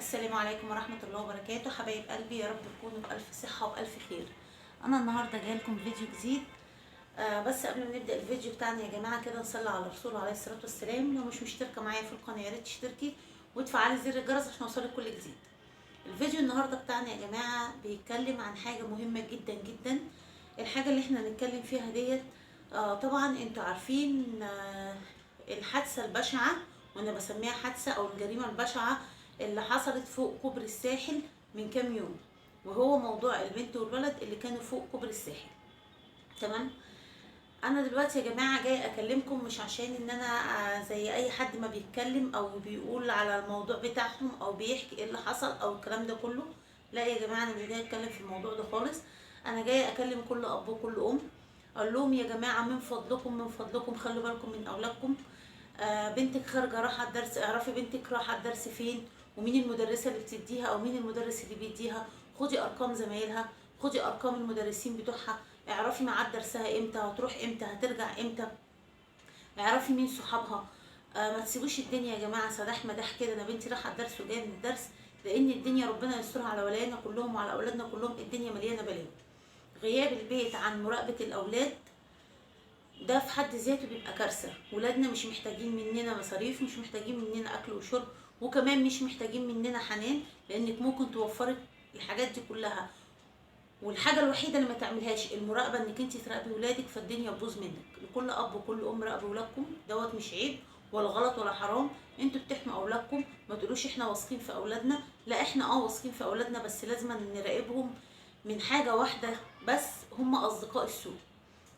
السلام عليكم ورحمة الله وبركاته. حبايب قلبي، يا رب تكونوا بألف صحة وبألف خير. أنا النهاردة جاي لكم فيديو جديد. بس قبل ما نبدأ الفيديو بتاعنا يا جماعة كده نصلي على الرسول عليه الصلاة والسلام. لو مش مشتركة معايا في القناة يا ريت تشتركي وتفعلي زر الجرس عشان يوصلك كل جديد. الفيديو النهاردة بتاعنا يا جماعة بيتكلم عن حاجة مهمة جدا جدا. الحاجة اللي احنا هنتكلم فيها ديت طبعا انتوا عارفين الحادثة البشعة، وانا بسميها حادثة او الجريمة البشعة اللي حصلت فوق كوبري الساحل من كام يوم، وهو موضوع البنت والولد اللي كانوا فوق كوبري الساحل. تمام. انا دلوقتي يا جماعة جاي اكلمكم مش عشان ان انا زي اي حد ما بيتكلم او بيقول على الموضوع بتاعهم او بيحكي ايه اللي حصل او الكلام ده كله. لا يا جماعة، انا مش جاي اتكلم في الموضوع ده خالص. انا جاي اكلم كل اب وكل ام، اقول لهم يا جماعة من فضلكم من فضلكم خلوا بالكم من اولادكم. بنتك خارجه رايحه الدرس، اعرفي بنتك رايحه الدرس فين، ومين المدرسه اللي بتديها او مين المدرس اللي بيديها. خدي ارقام زمايلها، خدي ارقام المدرسين بتوعها، اعرفي ميعاد درسها امتى، هتروح امتى، هترجع امتى، اعرفي مين صحابها. ما تسيبوش الدنيا يا جماعه سداح مداح كده. انا بنتي رايحه الدرس وجايه من الدرس، لان الدنيا ربنا يسترها على ولادنا كلهم وعلى اولادنا كلهم. الدنيا مليانه بلاوي. غياب البيت عن مراقبه الاولاد ده في حد ذاته بيبقى كارثه. ولادنا مش محتاجين مننا مصاريف، مش محتاجين مننا اكل وشرب، وكمان مش محتاجين مننا حنان، لانك ممكن توفري الحاجات دي كلها. والحاجه الوحيده اللي ما تعملهاش المراقبه، انك انت تراقبي ولادك، فالدنيا تبوظ منك. لكل اب وكل ام راقبوا ولادكم، دوت مش عيب ولا غلط ولا حرام. انتوا بتحموا اولادكم، ما تقولوش احنا واثقين في اولادنا. لا، احنا واثقين في اولادنا، بس لازم نراقبهم من حاجه واحده بس، هم اصدقاء السوء.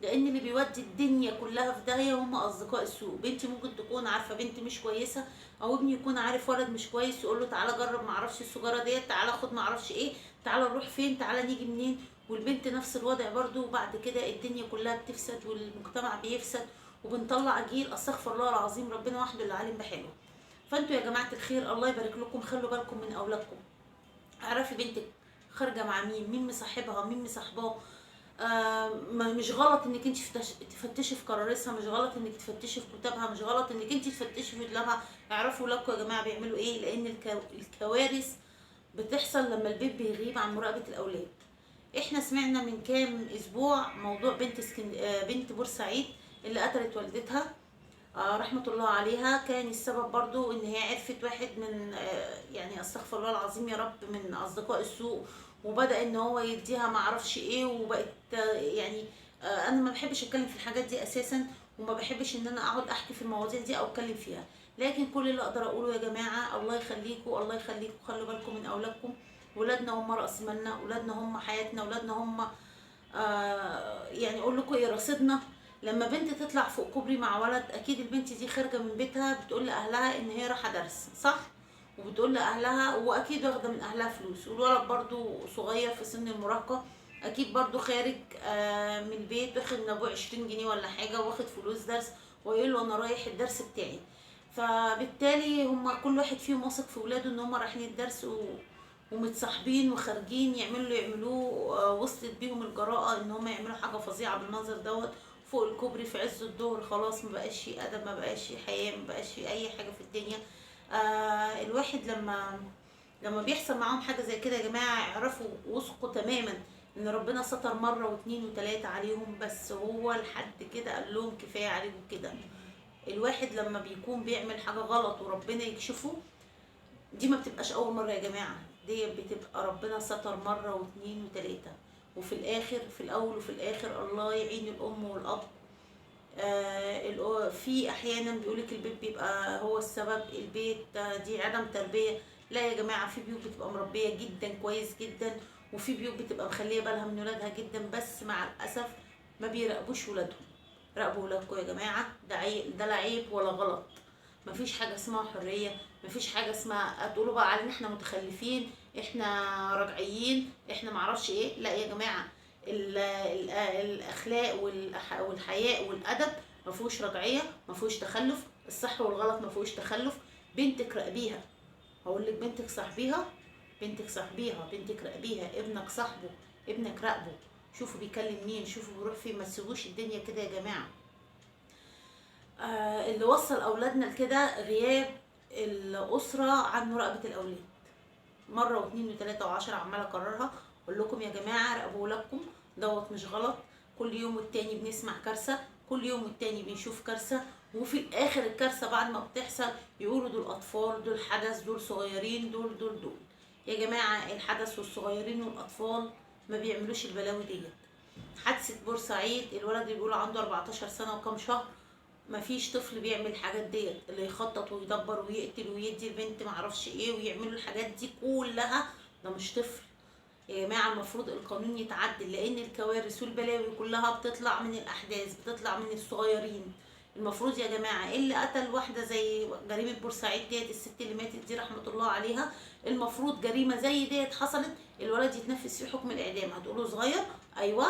لان اللي بيودي الدنيا كلها في داهيه هم اصدقاء السوء. بنتي ممكن تكون عارفه بنت مش كويسه، او ابني يكون عارف ولد مش كويس، يقول له تعالى جرب معرفش السجاره ديت، تعالى خد معرفش ايه، تعالى نروح فين، تعالى نيجي منين. والبنت نفس الوضع برضو. وبعد كده الدنيا كلها بتفسد والمجتمع بيفسد، وبنطلع جيل استغفر الله العظيم، ربنا وحده اللي عالم بحاله. فانتوا يا جماعه الخير الله يبارك لكم، خلوا بالكم من اولادكم. اعرفي بنتك خارجه مع مين، مين مصاحبها، مين مصاحباه. مش غلط انك انت تفتشي في كراريسها، مش غلط انك تفتشي في كتابها، مش غلط انك انت تفتشي في دولابها. اعرفوا ولادكم يا جماعه بيعملوا ايه، لان الكوارث بتحصل لما البيت بيغيب عن مراقبه الاولاد. احنا سمعنا من كام اسبوع موضوع بنت بورسعيد اللي قتلت والدتها، رحمة الله عليها. كان السبب برضو ان هي عرفت واحد من يعني استغفر الله العظيم يا رب، من اصدقاء السوء، وبدأ ان هو يديها معرفش ايه، وبقت يعني انا ما بحبش اتكلم في الحاجات دي اساسا، وما بحبش ان انا اقعد احكي في المواضيع دي او اتكلم فيها. لكن كل اللي اقدر اقوله يا جماعة، الله يخليكم الله يخليكم، خلوا بالكم من اولادكم. ولادنا هم راس مالنا، ولادنا هم حياتنا، ولادنا هم يعني اقول لكم ايه، رصيدنا. لما بنت تطلع فوق كوبري مع ولد، اكيد البنت دي خارجه من بيتها بتقول لاهلها ان هي رايحه درس، صح؟ وبتقول لاهلها، واكيد واخده من اهلها فلوس. والولد برضو صغير في سن المراهقه، اكيد برضو خارج من البيت، واخد من ابوه 20 جنيه ولا حاجه، واخد فلوس درس، ويقول له انا رايح الدرس بتاعي. فبالتالي هما كل واحد فيهم واثق في ولاده ان هما رايحين الدرس ومتصاحبين وخارجين يعملوا اللي يعملوه. وصلت بيهم الجراءة ان هم يعملوا حاجة فظيعة بالمنظر دوت فوق الكوبري في عز الظهر. خلاص ما بقاش في ادب، ما بقاش في حياة، ما بقاش في اي حاجة في الدنيا. الواحد لما بيحصل معاهم حاجة زي كده يا جماعة، يعرفوا وثقوا تماما ان ربنا ستر مرة واثنين وثلاثة عليهم، بس هو لحد كده قال لهم كفاية عليكم كده. الواحد لما بيكون بيعمل حاجة غلط وربنا يكشفه، دي ما بتبقاش اول مره يا جماعه، دي بتبقى ربنا ستر مره واثنين وثلاثه. وفي الاخر، في الاول وفي الاخر، الله يعين الام والاب. في احيانا بيقولك البيت بيبقى هو السبب، البيت دي عدم تربيه. لا يا جماعه، في بيوت بتبقى مربيه جدا كويس جدا، وفي بيوت بتبقى مخليه بالها من ولادها جدا، بس مع الاسف ما بيراقبوش ولادهم. راقبوا ولادكم يا جماعه، ده لا عيب ولا غلط. مفيش حاجه اسمها حريه، مفيش حاجه اسمها تقولوا بقى علينا احنا متخلفين، احنا رجعيين، احنا معرفش ايه. لا يا جماعه، الاخلاق والحياء والادب مفيهوش رجعيه، مفيهوش تخلف. الصح والغلط مفيهوش تخلف. بنتك راقبيها، هقول لك بنتك صاحبيها، بنتك صاحبيها، بنتك راقبيها. ابنك صاحبه، ابنك راقبه، شوفوا بيكلم مين، شوفوا بيروح فين. ما تسيبوش الدنيا كده يا جماعه. اللي وصل اولادنا لكده غياب الاسره عن مراقبه الاولاد. مره واثنين وثلاثه وعشرة عماله اكررها. اقول لكم يا جماعه راقبوا ولادكم، دوت مش غلط. كل يوم والتاني بنسمع كارثه، كل يوم والتاني بنشوف كارثه، وفي الاخر الكارثه بعد ما بتحصل يقولوا دول اطفال، دول حدث، دول صغيرين، دول. يا جماعه الحدث والصغيرين والاطفال ما بيعملوش البلاوي ديت. حادثه بورسعيد الولد اللي بيقول عنده 14 سنه وكام شهر، مفيش طفل بيعمل الحاجات ديت، اللي يخطط ويدبر ويقتل ويدي البنت معرفش ايه ويعملوا الحاجات دي كلها، ده مش طفل. يا جماعة المفروض القانون يتعدل، لأن الكوارث والبلاوي كلها بتطلع من الأحداث، بتطلع من الصغيرين. المفروض يا جماعة اللي قتل واحدة زي جريمة بورسعيد ديت، الست اللي ماتت دي رحمة الله عليها، المفروض جريمة زي ديت حصلت الولد يتنفذ فيه حكم الإعدام. هتقولوا صغير؟ أيوة،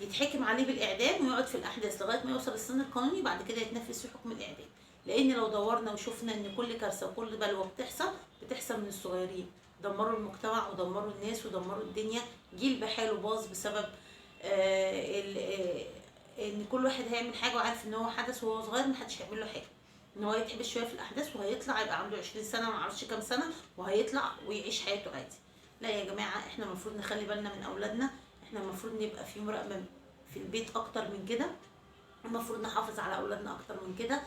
يتحكم عليه بالإعدام ويقعد في الأحداث لغاية ما يوصل السن القانوني، بعد كده يتنفذ فيه حكم الإعدام. لأن لو دورنا وشفنا إن كل كارثة وكل بلوى بتحصل من الصغيرين. دمروا المجتمع ودمروا الناس ودمروا الدنيا. جيل بحاله باظ بسبب ان كل واحد هيعمل حاجه وعارف ان هو حدث وهو صغير، محدش هيعمل له حاجه. ان هو يتحبس شويه في الاحداث وهيطلع يبقى عنده 20 سنه ومعرفش كام سنه، وهيطلع ويعيش حياته عادي. لا يا جماعه، احنا المفروض نخلي بالنا من اولادنا. احنا المفروض نبقى في مراقبه في البيت اكتر من كده. المفروض نحافظ على اولادنا اكتر من كده.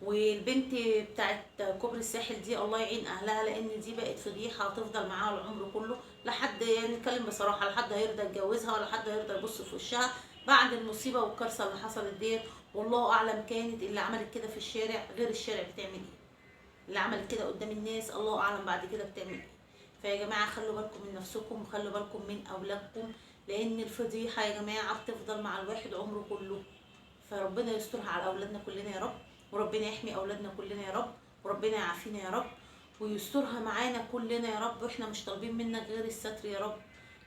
والبنت بتاعت كوبري الساحل دي الله يعين اهلها، لان دي بقت فضيحه هتفضل معاها العمر كله. لا حد، يعني نتكلم بصراحه، لا حد هيرضى يتجوزها ولا حد هيرضى يبص في وشها بعد المصيبه والكارثه اللي حصلت ديت. والله اعلم كانت اللي عملت كده في الشارع غير الشارع بتعمل ايه، اللي عملت كده قدام الناس الله اعلم بعد كده بتعمل ايه. فيا جماعه خلوا بالكم من نفسكم وخلوا بالكم من اولادكم، لان الفضيحه يا جماعه بتفضل مع الواحد عمره كله. فربنا يسترها على اولادنا كلنا يا رب، وربنا يحمي اولادنا كلنا يا رب، وربنا يعافينا يا رب، ويسترها معانا كلنا يا رب. واحنا مش طالبين منك غير الستر يا رب،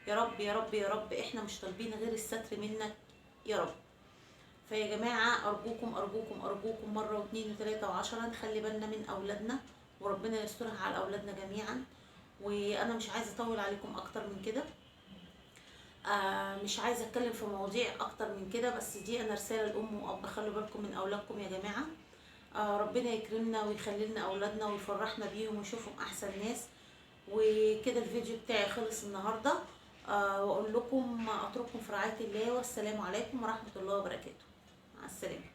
يا رب يا رب يا رب، احنا مش طالبين غير الستر منك يا رب. فيا جماعة أرجوكم أرجوكم أرجوكم مرة واثنين وثلاثة وعشرة نخلي بالنا من أولادنا، وربنا يسترها على أولادنا جميعا. وأنا مش عايزة أطول عليكم أكتر من كده. مش عايزه اتكلم في مواضيع اكتر من كده، بس دي انا رساله لام واب، خلوا بالكم من اولادكم يا جماعه. ربنا يكرمنا ويخلي لنا اولادنا ويفرحنا بيهم ويشوفهم احسن ناس. وكده الفيديو بتاعي خلص النهارده. واقول لكم اترككم في رعايه الله، والسلام عليكم ورحمه الله وبركاته. مع السلامه.